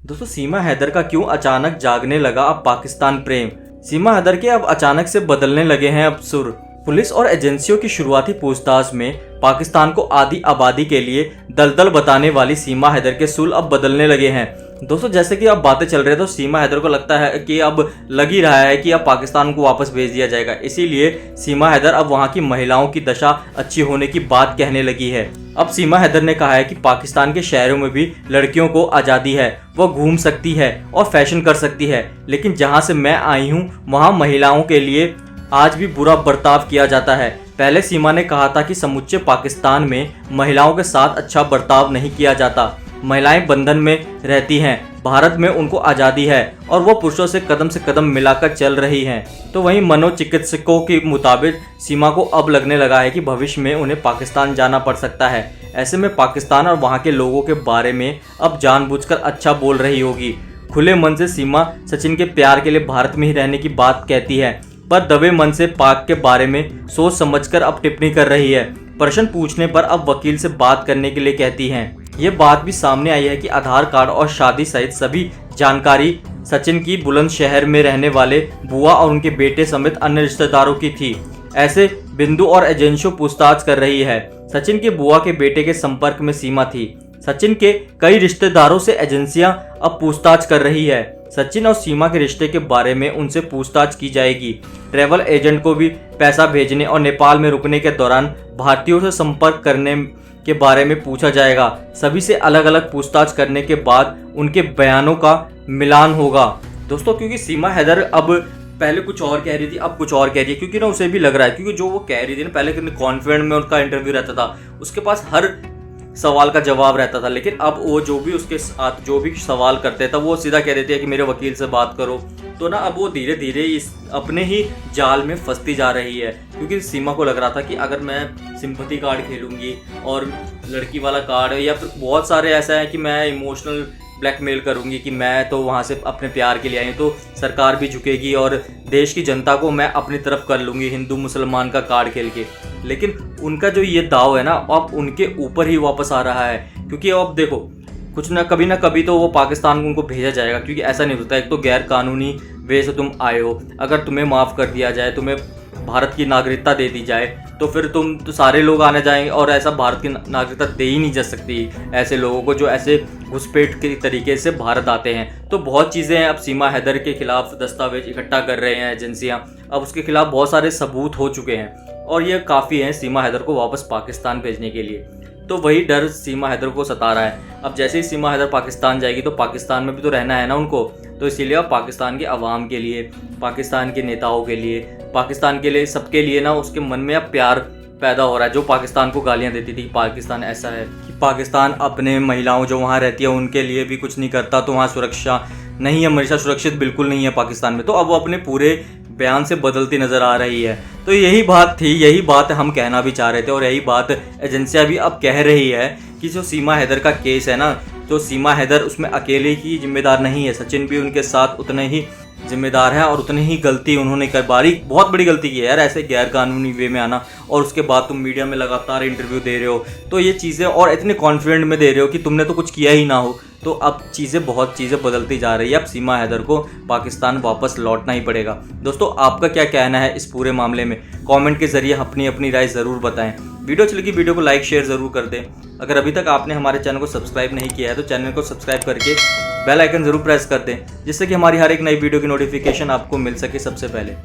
दोस्तों, सीमा हैदर का क्यों अचानक जागने लगा अब पाकिस्तान प्रेम। सीमा हैदर के अब अचानक से बदलने लगे हैं अब सुर। पुलिस और एजेंसियों की शुरुआती पूछताछ में पाकिस्तान को आधी आबादी के लिए दलदल बताने वाली सीमा हैदर के सुर अब बदलने लगे हैं। दोस्तों, जैसे कि अब बातें चल रही है तो सीमा हैदर को लगता है कि अब लग ही रहा है कि अब पाकिस्तान को वापस भेज दिया जाएगा। इसीलिए सीमा हैदर अब वहां की महिलाओं की दशा अच्छी होने की बात कहने लगी है। अब सीमा हैदर ने कहा है कि पाकिस्तान के शहरों में भी लड़कियों को आज़ादी है, वो घूम सकती है और फैशन कर सकती है, लेकिन जहां से मैं आई हूं वहां महिलाओं के लिए आज भी बुरा बर्ताव किया जाता है। पहले सीमा ने कहा था कि समूचे पाकिस्तान में महिलाओं के साथ अच्छा बर्ताव नहीं किया जाता, महिलाएं बंधन में रहती हैं, भारत में उनको आज़ादी है और वो पुरुषों से कदम मिलाकर चल रही हैं। तो वहीं मनोचिकित्सकों के मुताबिक सीमा को अब लगने लगा है कि भविष्य में उन्हें पाकिस्तान जाना पड़ सकता है। ऐसे में पाकिस्तान और वहाँ के लोगों के बारे में अब जानबूझकर अच्छा बोल रही होगी। खुले मन से सीमा सचिन के प्यार के लिए भारत में ही रहने की बात कहती है, पर दबे मन से पाक के बारे में सोच समझकर अब टिप्पणी कर रही है। प्रश्न पूछने पर अब वकील से बात करने के लिए कहती हैं। ये बात भी सामने आई है कि आधार कार्ड और शादी सहित सभी जानकारी सचिन की बुलंदशहर में रहने वाले बुआ और उनके बेटे समेत अन्य रिश्तेदारों की थी। ऐसे बिंदु और एजेंसियों पूछताछ कर रही है। सचिन के बुआ के बेटे के संपर्क में सीमा थी। सचिन के कई रिश्तेदारों से एजेंसियां अब पूछताछ कर रही है। सचिन और सीमा के रिश्ते के बारे में उनसे पूछताछ की जाएगी। ट्रैवल एजेंट को भी पैसा भेजने और नेपाल में रुकने के दौरान भारतीयों से संपर्क करने के बारे में पूछा जाएगा। सभी से अलग अलग पूछताछ करने के बाद उनके बयानों का मिलान होगा। दोस्तों, क्योंकि सीमा हैदर अब पहले कुछ और कह रही थी, अब कुछ और कह रही है, क्योंकि ना उसे भी लग रहा है, क्योंकि जो वो कह रही थी ना पहले कितने कॉन्फिडेंट में उनका इंटरव्यू रहता था, उसके पास हर सवाल का जवाब रहता था, लेकिन अब वो जो भी उसके साथ जो भी सवाल करते थे वो सीधा कह देते हैं कि मेरे वकील से बात करो। तो ना अब वो धीरे धीरे इस अपने ही जाल में फंसती जा रही है, क्योंकि सीमा को लग रहा था कि अगर मैं सिंपैथी कार्ड खेलूंगी और लड़की वाला कार्ड या फिर बहुत सारे ऐसा है कि मैं इमोशनल ब्लैकमेल करूंगी कि मैं तो वहाँ से अपने प्यार के लिए आई हूँ, तो सरकार भी झुकेगी और देश की जनता को मैं अपनी तरफ कर लूँगी हिंदू मुसलमान का कार्ड खेल के। लेकिन उनका जो ये दाव है ना अब उनके ऊपर ही वापस आ रहा है, क्योंकि अब देखो कुछ ना कभी तो वो पाकिस्तान को उनको भेजा जाएगा, क्योंकि ऐसा नहीं होता। एक तो गैर कानूनी वे से तुम आए हो, अगर तुम्हें माफ़ कर दिया जाए, तुम्हें भारत की नागरिकता दे दी जाए, तो फिर तुम तो सारे लोग आने जाएंगे, और ऐसा भारत की नागरिकता दे ही नहीं जा सकती ऐसे लोगों को जो ऐसे घुसपैठ के तरीके से भारत आते हैं। तो बहुत चीज़ें हैं। अब सीमा हैदर के खिलाफ दस्तावेज इकट्ठा कर रहे हैं एजेंसियां, अब उसके खिलाफ बहुत सारे सबूत हो चुके हैं और ये काफ़ी हैं सीमा हैदर को वापस पाकिस्तान भेजने के लिए। तो वही डर सीमा हैदर को सता रहा है। अब जैसे ही सीमा हैदर पाकिस्तान जाएगी तो पाकिस्तान में भी तो रहना है ना उनको, तो इसीलिए अब पाकिस्तान के अवाम के लिए, पाकिस्तान के नेताओं के लिए, पाकिस्तान के लिए, सबके लिए ना उसके मन में अब प्यार पैदा हो रहा है। जो पाकिस्तान को गालियां देती थी, पाकिस्तान ऐसा है कि पाकिस्तान अपने महिलाओं जो वहाँ रहती है उनके लिए भी कुछ नहीं करता, तो वहाँ सुरक्षा नहीं है, हमेशा सुरक्षित बिल्कुल नहीं है पाकिस्तान में। तो अब वो अपने पूरे बयान से बदलती नज़र आ रही है। तो यही बात थी, यही बात हम कहना भी चाह रहे थे और यही बात एजेंसियाँ भी अब कह रही है कि जो सीमा हैदर का केस है ना, तो सीमा हैदर उसमें अकेले ही जिम्मेदार नहीं है, सचिन भी उनके साथ उतने ही जिम्मेदार है और उतनी ही गलती उन्होंने बहुत बड़ी गलती की है यार, ऐसे गैर कानूनी वे में आना, और उसके बाद तुम मीडिया में लगातार इंटरव्यू दे रहे हो, तो ये चीज़ें और इतने कॉन्फिडेंट में दे रहे हो कि तुमने तो कुछ किया ही ना हो। तो अब बहुत चीज़ें बदलती जा रही है। अब सीमा हैदर को पाकिस्तान वापस लौटना ही पड़ेगा। दोस्तों, आपका क्या कहना है इस पूरे मामले में? कमेंट के जरिए अपनी राय ज़रूर बताएं। वीडियो अच्छी लगी वीडियो को लाइक शेयर ज़रूर कर दें। अगर अभी तक आपने हमारे चैनल को सब्सक्राइब नहीं किया है तो चैनल को सब्सक्राइब करके बेल आइकन ज़रूर प्रेस कर दें, जिससे कि हमारी हर एक नई वीडियो की नोटिफिकेशन आपको मिल सके सबसे पहले।